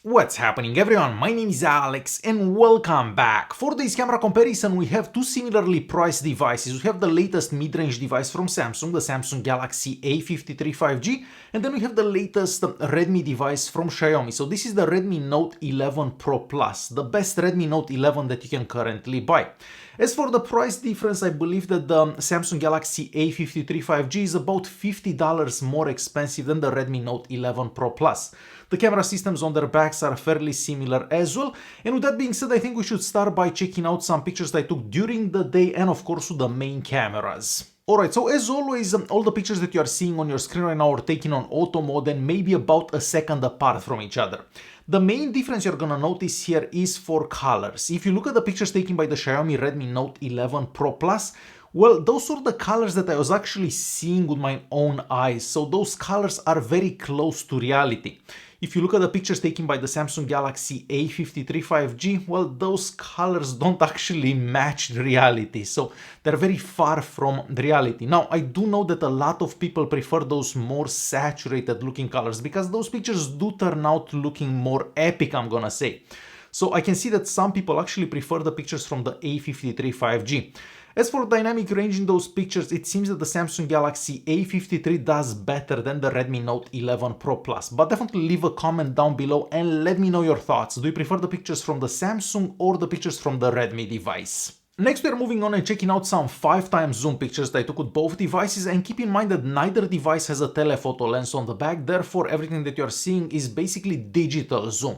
What's happening everyone, my name is Alex and welcome back. For this camera comparison we have two similarly priced devices. We have the latest mid-range device from Samsung, the Samsung Galaxy A53 5G, and then we have the latest Redmi device from Xiaomi. So this is the Redmi Note 11 Pro Plus, the best Redmi Note 11 that you can currently buy. As for the price difference, I believe that the Samsung Galaxy A53 5G is about $50 more expensive than the Redmi Note 11 Pro Plus. The camera systems on their backs are fairly similar as well, and with that being said, I think we should start by checking out some pictures that I took during the day and of course with the main cameras. Alright, so as always, all the pictures that you are seeing on your screen right now are taken on auto mode and maybe about a second apart from each other. The main difference you're gonna notice here is for colors. If you look at the pictures taken by the Xiaomi Redmi Note 11 Pro Plus, well, those are the colors that I was actually seeing with my own eyes, so those colors are very close to reality. If you look at the pictures taken by the Samsung Galaxy A53 5G, well, those colors don't actually match reality, so they're very far from the reality. Now, I do know that a lot of people prefer those more saturated looking colors because those pictures do turn out looking more epic, I'm gonna say. So I can see that some people actually prefer the pictures from the A53 5G. As for dynamic range in those pictures, it seems that the Samsung Galaxy A53 does better than the Redmi Note 11 Pro Plus, but definitely leave a comment down below and let me know your thoughts. Do you prefer the pictures from the Samsung or the pictures from the Redmi device? Next, we are moving on and checking out some 5x zoom pictures that I took with both devices, and keep in mind that neither device has a telephoto lens on the back, therefore everything that you are seeing is basically digital zoom.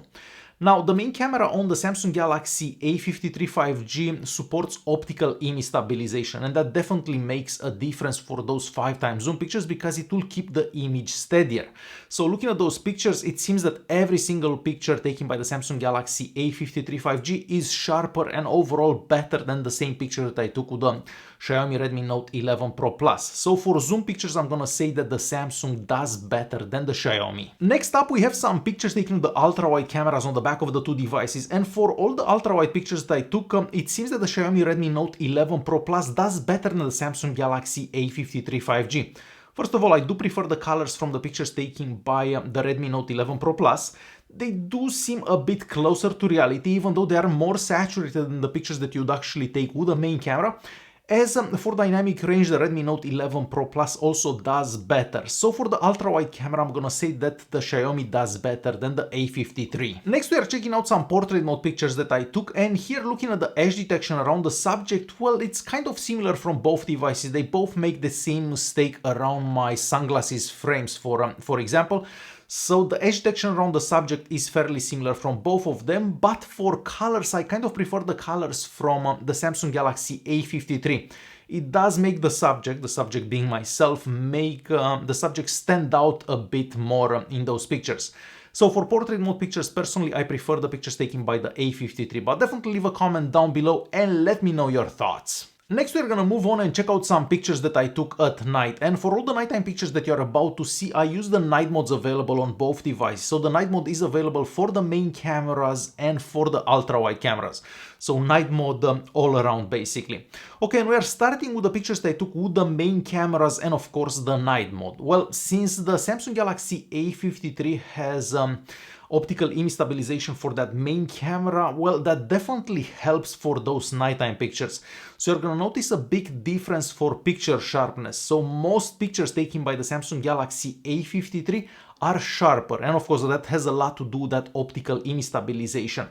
Now, the main camera on the Samsung Galaxy A53 5G supports optical image stabilization, and that definitely makes a difference for those 5x zoom pictures because it will keep the image steadier. So looking at those pictures, it seems that every single picture taken by the Samsung Galaxy A53 5G is sharper and overall better than the same picture that I took with the Xiaomi Redmi Note 11 Pro Plus. So for zoom pictures, I'm gonna say that the Samsung does better than the Xiaomi. Next up, we have some pictures taken with the ultra-wide cameras on the back of the two devices, and for all the ultra-wide pictures that I took, it seems that the Xiaomi Redmi Note 11 Pro Plus does better than the Samsung Galaxy A53 5G. First of all, I do prefer the colors from the pictures taken by the Redmi Note 11 Pro Plus. They do seem a bit closer to reality, even though they are more saturated than the pictures that you'd actually take with the main camera. As for dynamic range, the Redmi Note 11 Pro Plus also does better. So for the ultra-wide camera, I'm gonna say that the Xiaomi does better than the A53. Next, we are checking out some portrait mode pictures that I took, and here looking at the edge detection around the subject, well, it's kind of similar from both devices. They both make the same mistake around my sunglasses frames, for example. So the edge detection around the subject is fairly similar from both of them, but for colors, I kind of prefer the colors from the Samsung Galaxy A53. It does make the subject being myself, make the subject stand out a bit more in those pictures. So for portrait mode pictures, personally, I prefer the pictures taken by the A53, but definitely leave a comment down below and let me know your thoughts. Next, we're gonna move on and check out some pictures that I took at night, and for all the nighttime pictures that you're about to see, I use the night modes available on both devices. So the night mode is available for the main cameras and for the ultra-wide cameras. So night mode all around basically. Okay, and we are starting with the pictures that I took with the main cameras and of course the night mode. Well, since the Samsung Galaxy A53 has optical image stabilization for that main camera, well, that definitely helps for those nighttime pictures. So you're gonna notice a big difference for picture sharpness. So most pictures taken by the Samsung Galaxy A53 are sharper, and of course that has a lot to do with that optical image stabilization.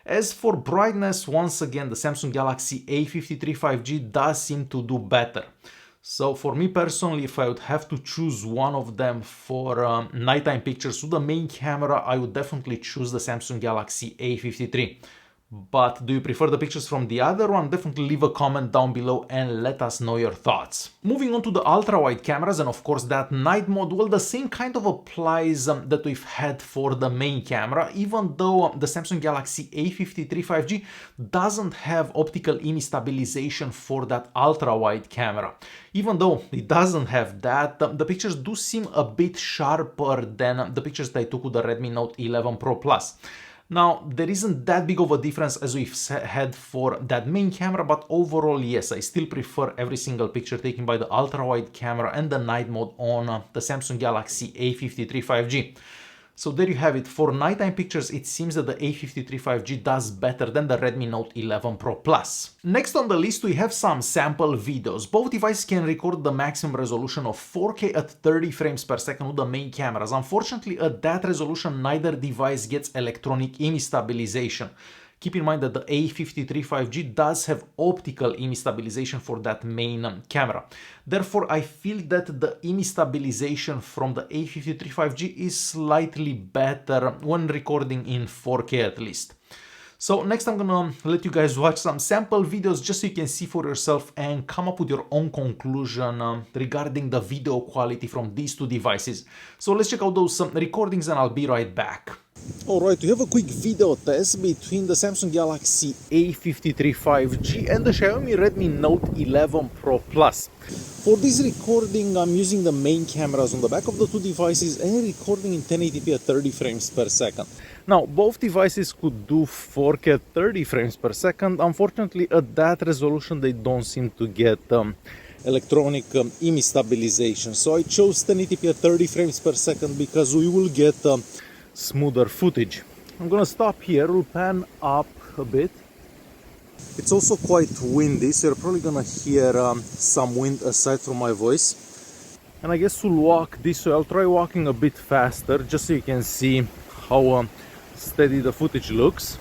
As for brightness, once again, the Samsung Galaxy A53 5G does seem to do better. So for me personally, if I would have to choose one of them for nighttime pictures with the main camera, I would definitely choose the Samsung Galaxy A53. But do you prefer the pictures from the other one? Definitely leave a comment down below and let us know your thoughts. Moving on to the ultra-wide cameras and of course that night mode, well, the same kind of applies that we've had for the main camera, even though the Samsung Galaxy A53 5G doesn't have optical image stabilization for that ultra-wide camera. Even though it doesn't have that, the pictures do seem a bit sharper than the pictures that I took with the Redmi Note 11 Pro Plus. Now, there isn't that big of a difference as we've had for that main camera, but overall, yes, I still prefer every single picture taken by the ultra-wide camera and the night mode on the Samsung Galaxy A53 5G. So there you have it. For nighttime pictures, it seems that the A53 5G does better than the Redmi Note 11 Pro Plus. Next on the list, we have some sample videos. Both devices can record the maximum resolution of 4K at 30 frames per second with the main cameras. Unfortunately, at that resolution, neither device gets electronic image stabilization. Keep in mind that the A53 5G does have optical image stabilization for that main camera. Therefore, I feel that the image stabilization from the A53 5G is slightly better when recording in 4K at least. So next I'm gonna let you guys watch some sample videos just so you can see for yourself and come up with your own conclusion regarding the video quality from these two devices. So let's check out those recordings and I'll be right back. Alright, we have a quick video test between the Samsung Galaxy A53 5G and the Xiaomi Redmi Note 11 Pro Plus. For this recording, I'm using the main cameras on the back of the two devices and recording in 1080p at 30 frames per second. Now, both devices could do 4K at 30 frames per second. Unfortunately, at that resolution, they don't seem to get electronic image stabilization. So I chose 1080p at 30 frames per second because we will get smoother footage. I'm gonna stop here, we'll pan up a bit. It's also quite windy, so you're probably gonna hear some wind aside from my voice. And I guess we'll walk this way. I'll try walking a bit faster just so you can see how steady the footage looks.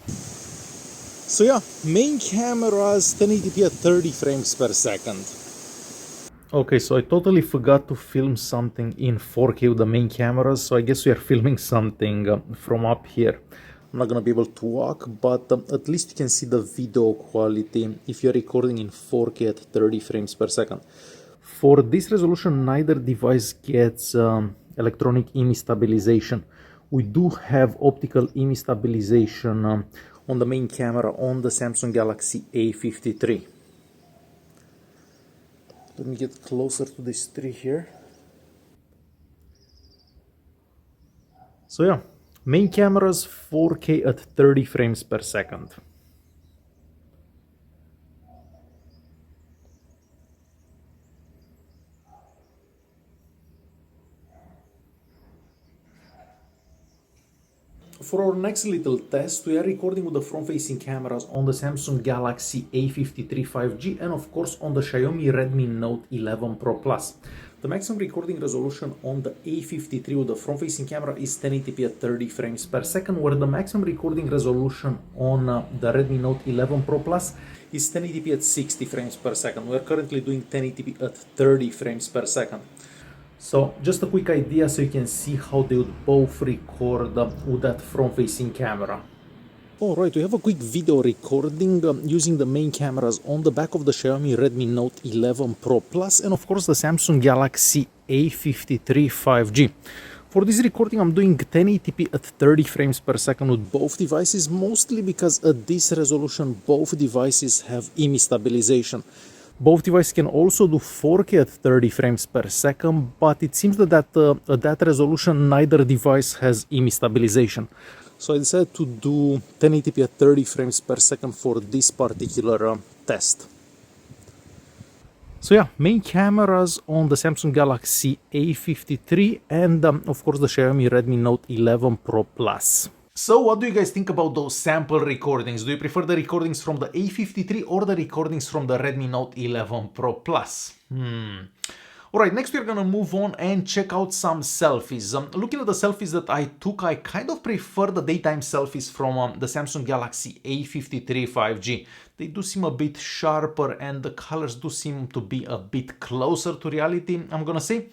So yeah, main cameras 1080p at 30 frames per second. Okay, so I totally forgot to film something in 4K with the main cameras, so I guess we are filming something from up here. I'm not gonna be able to walk, but at least you can see the video quality if you're recording in 4K at 30 frames per second. For this resolution, neither device gets electronic image stabilization. We do have optical image stabilization on the main camera on the Samsung Galaxy A53. Let me get closer to this tree here. So yeah, main cameras 4K at 30 frames per second. For our next little test, we are recording with the front-facing cameras on the Samsung Galaxy A53 5G and of course on the Xiaomi Redmi Note 11 Pro Plus. The maximum recording resolution on the A53 with the front-facing camera is 1080p at 30 frames per second, where the maximum recording resolution on the Redmi Note 11 Pro Plus is 1080p at 60 frames per second. We are currently doing 1080p at 30 frames per second. So just a quick idea so you can see how they would both record with that front-facing camera. Alright, we have a quick video recording using the main cameras on the back of the Xiaomi Redmi Note 11 Pro Plus and of course the Samsung Galaxy A53 5G. For this recording I'm doing 1080p at 30 frames per second with both devices, mostly because at this resolution both devices have image stabilization. Both devices can also do 4K at 30 frames per second, but it seems that at that resolution neither device has image stabilization. So I decided to do 1080p at 30 frames per second for this particular test. So yeah, main cameras on the Samsung Galaxy A53 and of course the Xiaomi Redmi Note 11 Pro Plus. So what do you guys think about those sample recordings? Do you prefer the recordings from the A53 or the recordings from the Redmi Note 11 Pro Plus? Alright, next we're gonna move on and check out some selfies. Looking at the selfies that I took, I kind of prefer the daytime selfies from the Samsung Galaxy A53 5G. They do seem a bit sharper and the colors do seem to be a bit closer to reality, I'm gonna say.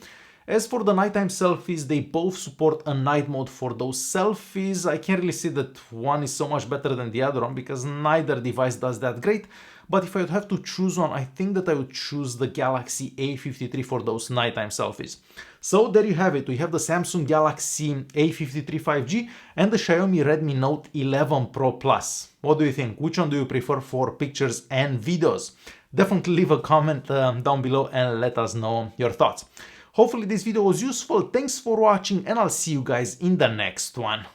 As for the nighttime selfies, they both support a night mode for those selfies. I can't really say that one is so much better than the other one because neither device does that great. But if I would have to choose one, I think that I would choose the Galaxy A53 for those nighttime selfies. So there you have it. We have the Samsung Galaxy A53 5G and the Xiaomi Redmi Note 11 Pro Plus. What do you think? Which one do you prefer for pictures and videos? Definitely leave a comment down below and let us know your thoughts. Hopefully this video was useful. Thanks for watching and I'll see you guys in the next one.